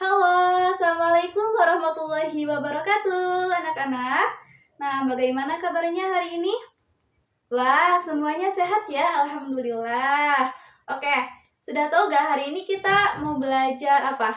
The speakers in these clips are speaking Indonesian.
Halo, Assalamualaikum warahmatullahi wabarakatuh, anak-anak. Nah, bagaimana kabarnya hari ini? Wah, semuanya sehat ya, Alhamdulillah. Oke, sudah tahu gak hari ini kita mau belajar apa?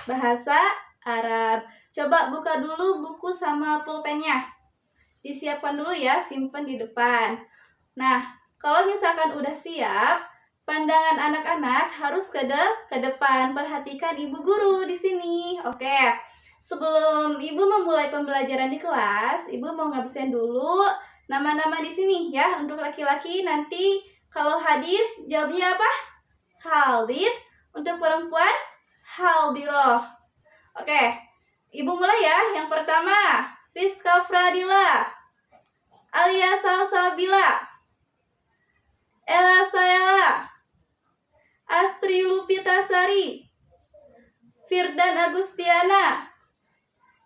Bahasa Arab. Coba buka dulu buku sama pulpennya. Disiapkan dulu ya, simpan di depan. Nah, kalau misalkan udah siap, pandangan anak-anak harus ke depan. Perhatikan ibu guru di sini. Oke. Sebelum ibu memulai pembelajaran di kelas, ibu mau ngabisin dulu nama-nama di sini ya. Untuk laki-laki nanti kalau hadir jawabnya apa? Hadir. Untuk perempuan haldiroh. Oke. Ibu mulai ya. Yang pertama, Rizka Fradila, Alia Salsabila, Ella Saela, Astri Lupitasari, Firdan Agustiana.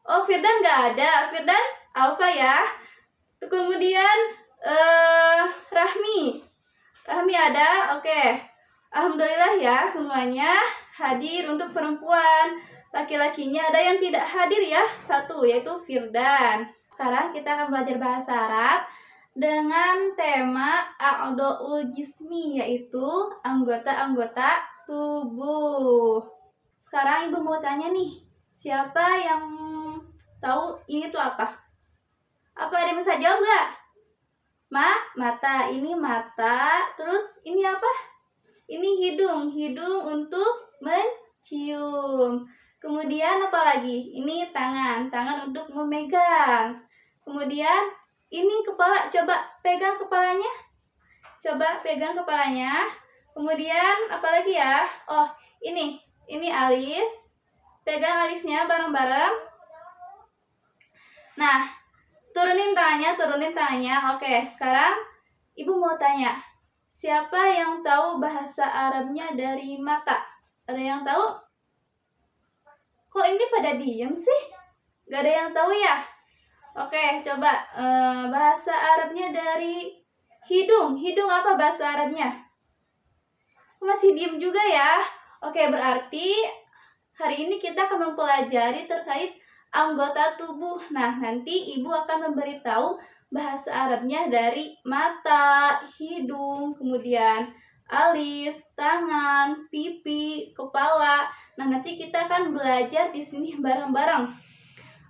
Oh, Firdan nggak ada. Firdan Alfa ya. Kemudian Rahmi ada. Oke. Alhamdulillah ya, semuanya hadir. Untuk perempuan, laki-lakinya ada yang tidak hadir ya, satu, yaitu Firdan. Sekarang kita akan belajar bahasa Arab dengan tema a'dha'ul jismi, yaitu anggota-anggota tubuh. Sekarang ibu mau tanya nih, siapa yang tahu ini tuh apa? Apa ada yang bisa jawab gak? Mata. Ini mata. Terus ini apa? Ini hidung. Hidung untuk mencium. Kemudian apa lagi? Ini tangan. Tangan untuk memegang. Kemudian ini kepala. Coba pegang kepalanya. Coba pegang kepalanya. Kemudian apa lagi ya? Oh, ini alis. Pegang alisnya bareng-bareng. Nah, turunin tangannya. Oke, sekarang ibu mau tanya, siapa yang tahu bahasa Arabnya dari mata? Ada yang tahu? Kok ini pada diem sih? Gak ada yang tahu ya? Oke, coba bahasa Arabnya dari hidung. Hidung apa bahasa Arabnya? Masih diem juga ya? Oke, berarti hari ini kita akan mempelajari terkait anggota tubuh. Nah, nanti ibu akan memberitahu bahasa Arabnya dari mata, hidung, kemudian alis, tangan, pipi, kepala. Nah, nanti kita akan belajar di sini bareng-bareng.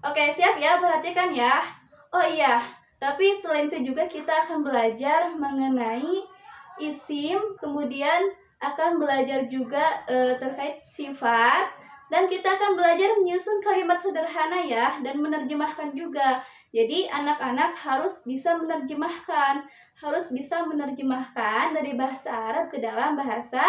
Oke, siap ya? Perhatikan ya. Oh iya, tapi selain itu juga kita akan belajar mengenai isim, kemudian akan belajar juga terkait sifat, dan kita akan belajar menyusun kalimat sederhana ya, dan menerjemahkan juga. Jadi anak-anak harus bisa menerjemahkan dari bahasa Arab ke dalam bahasa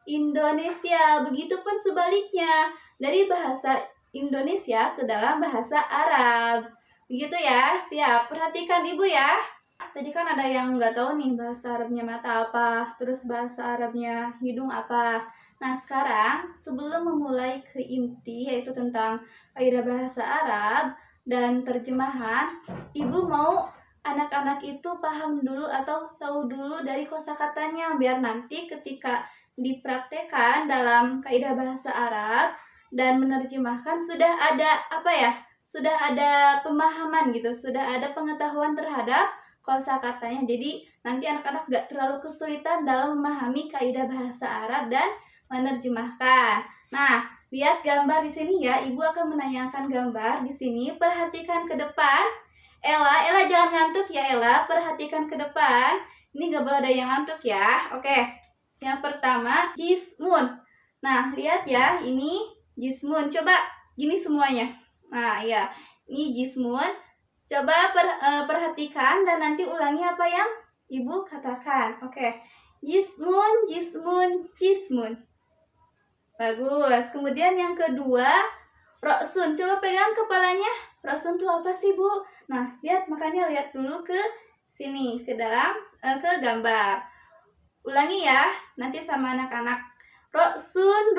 Indonesia. Begitupun sebaliknya, dari bahasa Indonesia ke dalam bahasa Arab. Begitu ya, siap. Perhatikan ibu ya. Tadi kan ada yang nggak tahu nih bahasa Arabnya mata apa, terus bahasa Arabnya hidung apa. Nah, sekarang sebelum memulai ke inti, yaitu tentang kaidah bahasa Arab dan terjemahan, ibu mau anak-anak itu paham dulu atau tahu dulu dari kosakatanya, biar nanti ketika dipraktekkan dalam kaidah bahasa Arab dan menerjemahkan sudah ada sudah ada pemahaman gitu, sudah ada pengetahuan terhadap kosakatanya. Jadi nanti anak-anak gak terlalu kesulitan dalam memahami kaidah bahasa Arab dan menerjemahkan. Nah, lihat gambar di sini ya. Ibu akan menayangkan gambar di sini. Perhatikan ke depan. Ella jangan ngantuk ya Ella. Perhatikan ke depan. Ini gak boleh ada yang ngantuk ya. Oke. Yang pertama, jismun. Nah, lihat ya. Ini jismun. Coba gini semuanya. Nah, ya. Ini jismun. Coba perhatikan dan nanti ulangi apa yang ibu katakan. Oke. Jismun. Bagus. Kemudian yang kedua, roksun. Coba pegang kepalanya. Roksun itu apa sih, Bu? Nah, makanya lihat dulu ke sini, ke dalam ke gambar. Ulangi ya, nanti sama anak-anak. Roksun.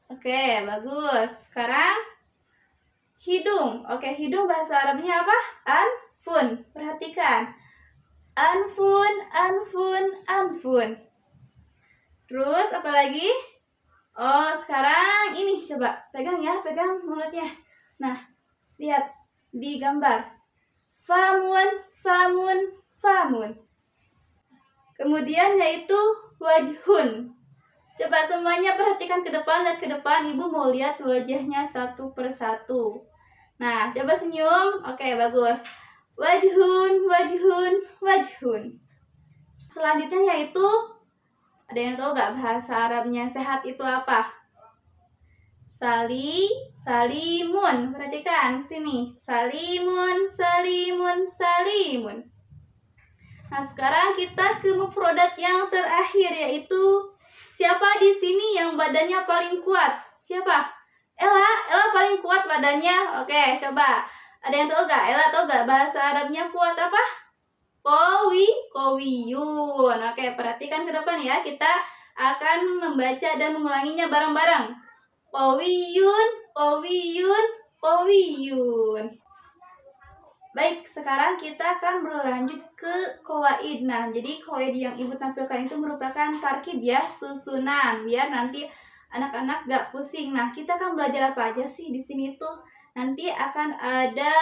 Oke, bagus. Sekarang hidung. Oke, hidung bahasa Arabnya apa? Anfun. Perhatikan. Anfun. Terus apa lagi? Oh, sekarang ini coba pegang ya, pegang mulutnya. Nah, lihat di gambar. Famun, famun, famun. Kemudian yaitu wajhun. Coba semuanya perhatikan ke depan, lihat ke depan. Ibu mau lihat wajahnya satu persatu. Nah, coba senyum. Oke, bagus. Wajhun, wajhun, wajhun. Selanjutnya yaitu, ada yang tahu gak bahasa Arabnya sehat itu apa? Salimun. Perhatikan sini. Salimun, salimun, salimun. Nah, sekarang kita ke mufrodat yang terakhir, yaitu siapa di sini yang badannya paling kuat? Siapa? Ella paling kuat badannya. Oke, coba. Ada yang tahu gak? Ella tahu gak bahasa Arabnya kuat apa? Kowiyun. Oke, perhatikan ke depan ya. Kita akan membaca dan mengulanginya bareng-bareng. Kowiyun, kowiyun, kowiyun. Baik, sekarang kita akan berlanjut ke qawaid. Nah, jadi qawaid yang Ibu tampilkan itu merupakan tarkib ya, susunan, biar nanti anak-anak gak pusing. Nah, kita akan belajar apa aja sih di sini tuh? Nanti akan ada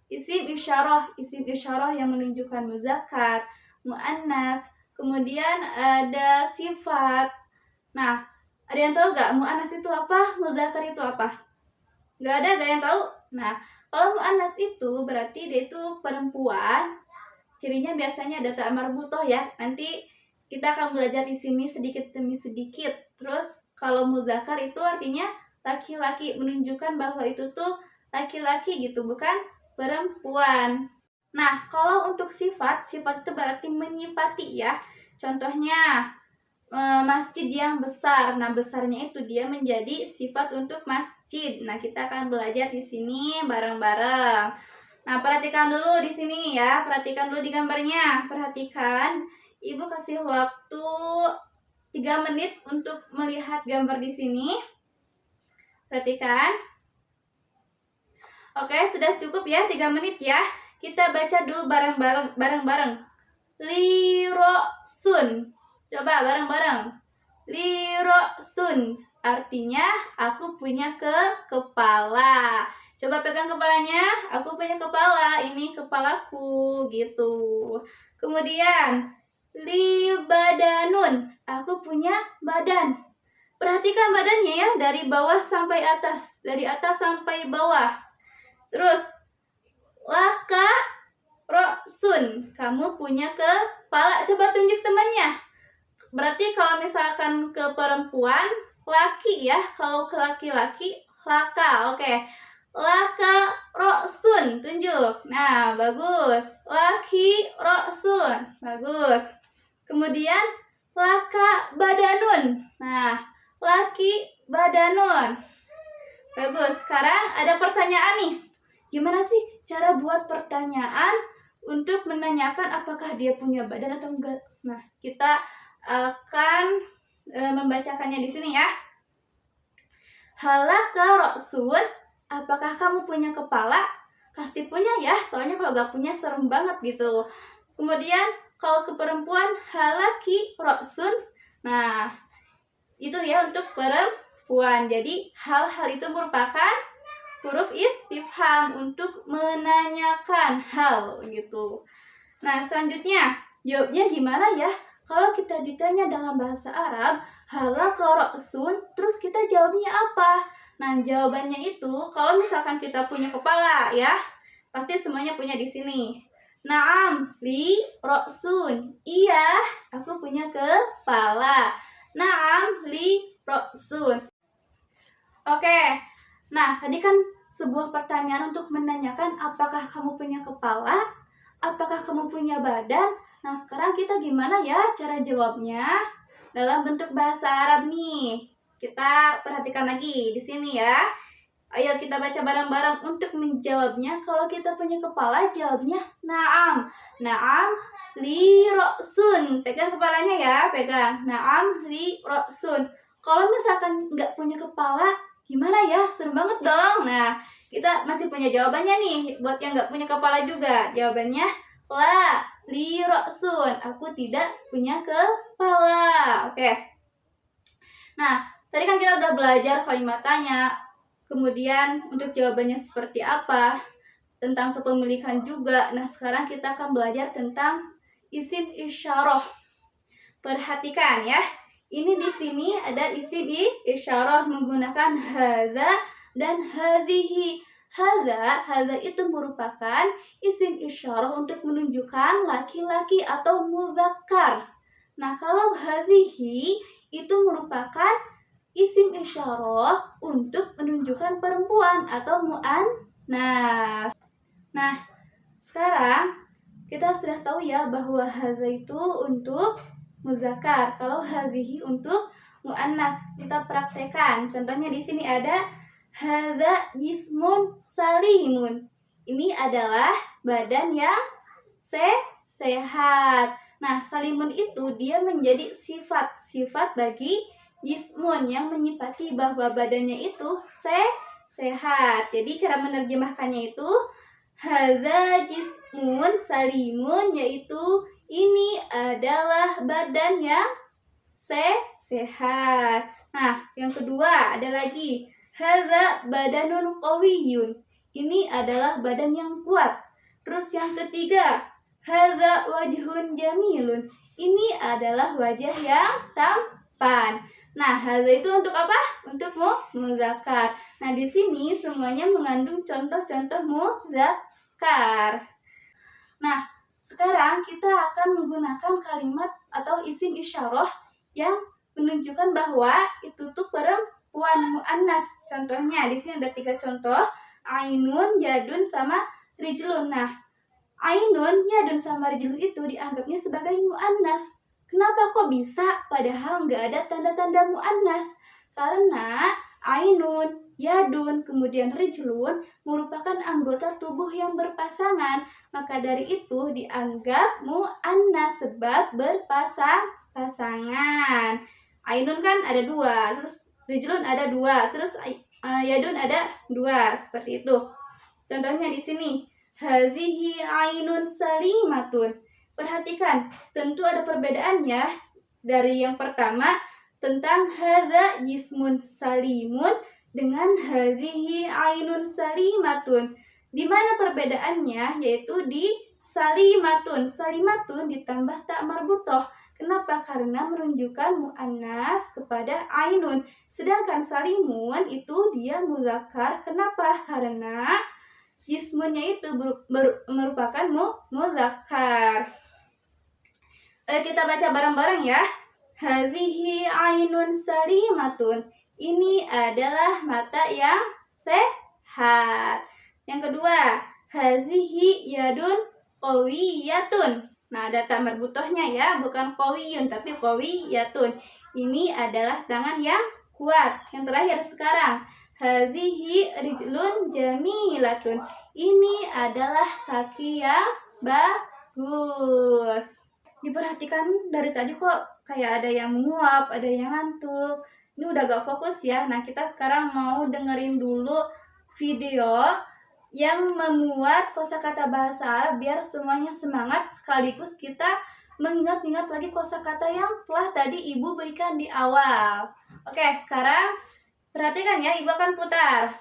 isim isyarah yang menunjukkan muzakkar, muannats, kemudian ada sifat. Nah, ada yang tahu gak muannats itu apa? Muzakkar itu apa? Gak yang tahu? Nah, kalau mu'annas itu berarti dia itu perempuan. Cirinya biasanya ada ta marbutoh ya. Nanti kita akan belajar di sini sedikit demi sedikit. Terus kalau muzakkar itu artinya laki-laki, menunjukkan bahwa itu tuh laki-laki gitu, bukan perempuan. Nah, kalau untuk sifat itu berarti menyifati ya. Contohnya masjid yang besar. Nah, besarnya itu dia menjadi sifat untuk masjid. Nah, kita akan belajar di sini bareng-bareng. Nah, perhatikan dulu di sini ya. Perhatikan dulu di gambarnya. Perhatikan. Ibu kasih waktu 3 menit untuk melihat gambar di sini. Perhatikan. Oke, sudah cukup ya 3 menit ya. Kita baca dulu bareng-bareng. Lirosun. Coba bareng-bareng. Lirosun. Artinya aku punya kepala. Coba pegang kepalanya. Aku punya kepala. Ini kepalaku gitu. Kemudian libadanun. Aku punya badan. Perhatikan badannya ya, dari bawah sampai atas, dari atas sampai bawah. Terus laka roksun. Kamu punya kepala. Coba tunjuk temannya. Berarti kalau misalkan ke perempuan, laki ya. Kalau ke laki-laki, laka. Oke. Laka roksun. Tunjuk. Nah, bagus. Laki roksun. Bagus. Kemudian, laka badanun. Nah, laki badanun. Bagus. Sekarang ada pertanyaan nih. Gimana sih cara buat pertanyaan untuk menanyakan apakah dia punya badan atau enggak? Nah, kita akan membacakannya di sini ya. Halaka roksun, apakah kamu punya kepala? Pasti punya ya, soalnya kalau gak punya serem banget gitu. Kemudian kalau ke perempuan, halaki roksun. Nah, itu ya untuk perempuan. Jadi hal-hal itu merupakan huruf istifham untuk menanyakan hal gitu. Nah, selanjutnya jawabnya gimana ya? Kalau kita ditanya dalam bahasa Arab, halaka ra'sun, terus kita jawabnya apa? Nah, jawabannya itu kalau misalkan kita punya kepala ya, pasti semuanya punya di sini. Naam, li ra'sun. Iya, aku punya kepala. Naam, li ra'sun. Oke. Nah, tadi kan sebuah pertanyaan untuk menanyakan apakah kamu punya kepala, apakah kamu punya badan. Nah, sekarang kita gimana ya cara jawabnya dalam bentuk bahasa Arab nih. Kita perhatikan lagi di sini ya. Ayo kita baca bareng-bareng untuk menjawabnya. Kalau kita punya kepala, jawabnya na'am. Na'am li ra'sun. Pegang kepalanya ya, pegang. Na'am li ra'sun. Kalau misalkan nggak punya kepala, gimana ya? Serem banget dong. Nah, kita masih punya jawabannya nih. Buat yang nggak punya kepala juga, jawabannya la li ra'sun. Aku tidak punya kepala. Oke. Nah, Tadi kan kita udah belajar kalimat tanya, kemudian untuk jawabannya seperti apa, tentang kepemilikan juga. Nah, sekarang kita akan belajar tentang isim isyarah. Perhatikan ya. Ini di sini ada isim isyarah menggunakan hadza dan hadhihi. Hadza itu merupakan isim isyarah untuk menunjukkan laki-laki atau mudzakkar. Nah, kalau hadhihi itu merupakan isim isyarah untuk menunjukkan perempuan atau mu'annas. Nah, sekarang kita sudah tahu ya bahwa hadza itu untuk muzakkar, kalau hadhihi untuk muannas. Kita praktekkan. Contohnya di sini ada hadza jismun salimun. Ini adalah badan yang sehat. Nah, salimun itu dia menjadi sifat bagi jismun yang menyifati bahwa badannya itu sehat. Jadi cara menerjemahkannya itu hadza jismun salimun, yaitu ini adalah badan yang sehat. Nah, yang kedua ada lagi hadza badanun qawiyyun. Ini adalah badan yang kuat. Terus yang ketiga hadza wajhun jamilun. Ini adalah wajah yang tampan. Nah, hadza itu untuk apa? Untuk muzakkar. Nah, di sini semuanya mengandung contoh-contoh muzakkar. Nah, sekarang kita akan menggunakan kalimat atau isim isyarah yang menunjukkan bahwa itu tuh perempuan muannas. Contohnya di sini ada 3 contoh, ainun, yadun, sama rijlun. Nah, ainun, yadun, sama rijlun itu dianggapnya sebagai muannas. Kenapa kok bisa? Padahal nggak ada tanda-tanda muannas. Karena ainun, yadun, kemudian rijlun merupakan anggota tubuh yang berpasangan. Maka dari itu dianggap muannas sebab berpasangan. Ainun kan ada 2, terus rijlun ada 2, terus yadun ada 2, seperti itu. Contohnya di sini, hadhihi ainun salimatun. Perhatikan, tentu ada perbedaannya dari yang pertama tentang hadza jismun salimun dengan hadhihi ainun salimatun. Di mana perbedaannya? Yaitu di salimatun. Salimatun ditambah tak marbutoh. Kenapa? Karena menunjukkan muannas kepada ainun. Sedangkan salimun itu dia muzakkar. Kenapa? Karena jismunnya itu merupakan muzakkar. Kita baca bareng-bareng ya. Hadhihi ainun salimatun. Ini adalah mata yang sehat. Yang kedua, hadhihi yadun qawiyatun. Nah, ada tak marbutohnya ya, bukan qawiyun tapi qawiyatun. Ini adalah tangan yang kuat. Yang terakhir sekarang, hadhihi rijlun jamilatun. Ini adalah kaki yang bagus. Diperhatikan dari tadi kok kayak ada yang menguap, ada yang ngantuk. Ini udah gak fokus ya. Nah, kita sekarang mau dengerin dulu video yang memuat kosakata bahasa Arab biar semuanya semangat, sekaligus kita mengingat-ingat lagi kosakata yang telah tadi Ibu berikan di awal. Oke, sekarang perhatikan ya, Ibu akan putar.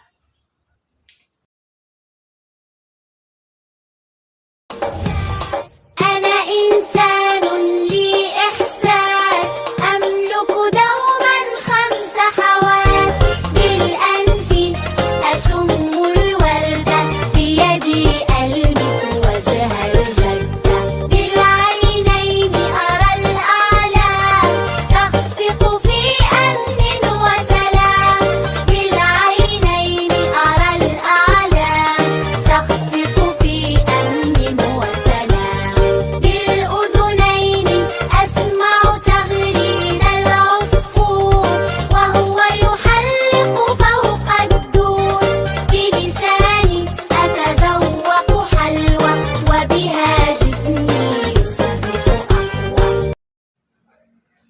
Ana insanun li ihsas amluku dauman khamsa hawas bil anfi ashummul warda biyadi almisu wajha al-jadda bil aynayni ara al-a'lam takhfiqu fi amnin wa salam bil aynayni ara al-a'lam takhfiqu fi amnin wa salam bil udhunaini asma'u taghrid al-'usfur wa huwa yuhalliqu fawqa ad-dur bilisani atadawwaqu halwa wa biha jismi yusbihu aqwa.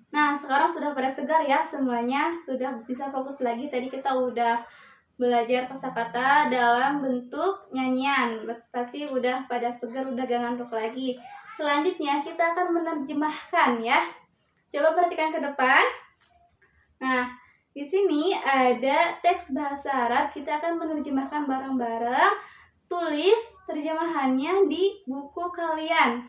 Nah, sekarang sudah pada segar ya semuanya, sudah bisa fokus lagi. Tadi kita udah belajar kosakata dalam bentuk nyanyian. Pasti udah pada segar, udah gak ngantuk lagi. Selanjutnya kita akan menerjemahkan ya. Coba perhatikan ke depan. Nah, di Di sini ada teks bahasa Arab, kita akan menerjemahkan bareng-bareng. Tulis terjemahannya di buku kalian.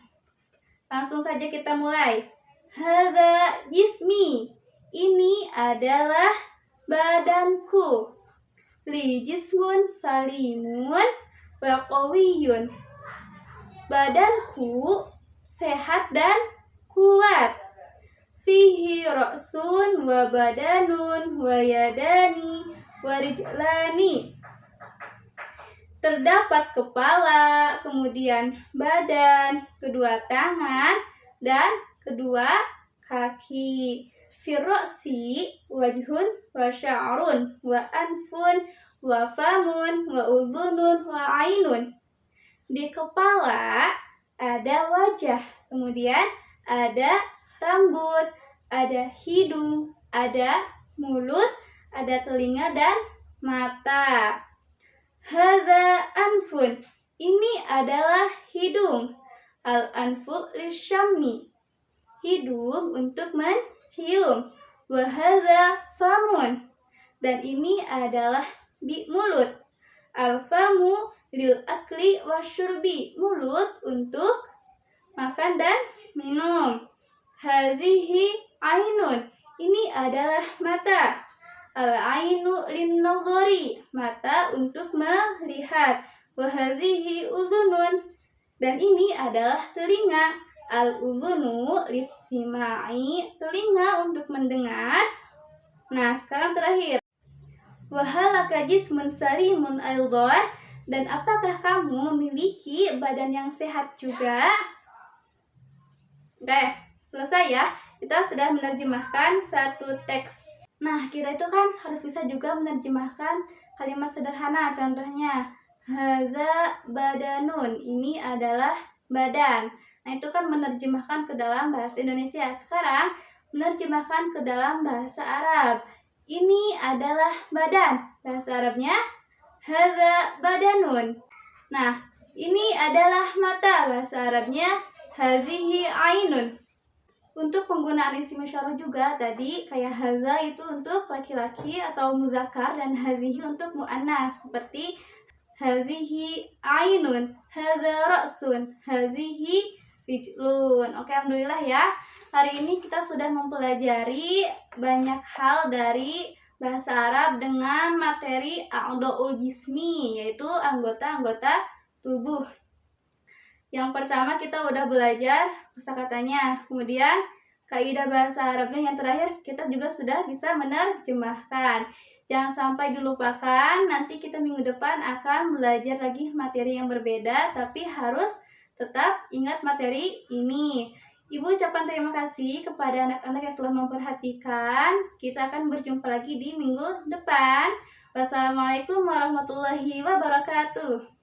Langsung saja kita mulai. Hadza jismi. Ini adalah badanku. Li jismun salimun wa qawiyun. Badanku sehat dan kuat. Fihi ra'sun wa badanun wa yadani wa rijlani. Terdapat kepala, kemudian badan, kedua tangan, dan kedua kaki. Firrosi wajhun wa sya'run wa anfun wa famun wa uzunun wa ainun. Di kepala ada wajah, kemudian ada rambut, ada hidung, ada mulut, ada telinga dan mata. Hadza anfun. Ini adalah hidung. Al-anfu lisyammi. Hidung untuk mencium. Wa hadza famun. Dan ini adalah di mulut. Al-famu lil akli wasyurbi. Mulut untuk makan dan minum. Hadhihi ainun. Ini adalah mata. Al-ainu lin-nazari, mata untuk melihat. Wa hadhihi udhunun, dan ini adalah telinga. Al-udhunu lis-sima'i, telinga untuk mendengar. Nah, sekarang terakhir. Wa halaka jismun salimun aidan, dan apakah kamu memiliki badan yang sehat juga? Oke, selesai ya. Kita sudah menerjemahkan satu teks. Nah, kita itu kan harus bisa juga menerjemahkan kalimat sederhana. Contohnya, hadza badanun. Ini adalah badan. Nah, itu kan menerjemahkan ke dalam bahasa Indonesia. Sekarang, menerjemahkan ke dalam bahasa Arab. Ini adalah badan. Bahasa Arabnya, hadza badanun. Nah, ini adalah mata. Bahasa Arabnya, hadhihi ainun. Untuk penggunaan isim isyarah juga tadi kayak hadza itu untuk laki-laki atau muzakkar dan hadhihi untuk muannas, seperti hadhihi ainun, hadza ra'sun, hadhihi rijlun. Oke, alhamdulillah ya. Hari ini kita sudah mempelajari banyak hal dari bahasa Arab dengan materi a'dha'ul jismi, yaitu anggota-anggota tubuh. Yang pertama kita udah belajar kosakatanya, kemudian kaidah bahasa Arabnya, yang terakhir kita juga sudah bisa menerjemahkan. Jangan sampai dilupakan, nanti kita minggu depan akan belajar lagi materi yang berbeda, tapi harus tetap ingat materi ini. Ibu ucapkan terima kasih kepada anak-anak yang telah memperhatikan. Kita akan berjumpa lagi di minggu depan. Wassalamualaikum warahmatullahi wabarakatuh.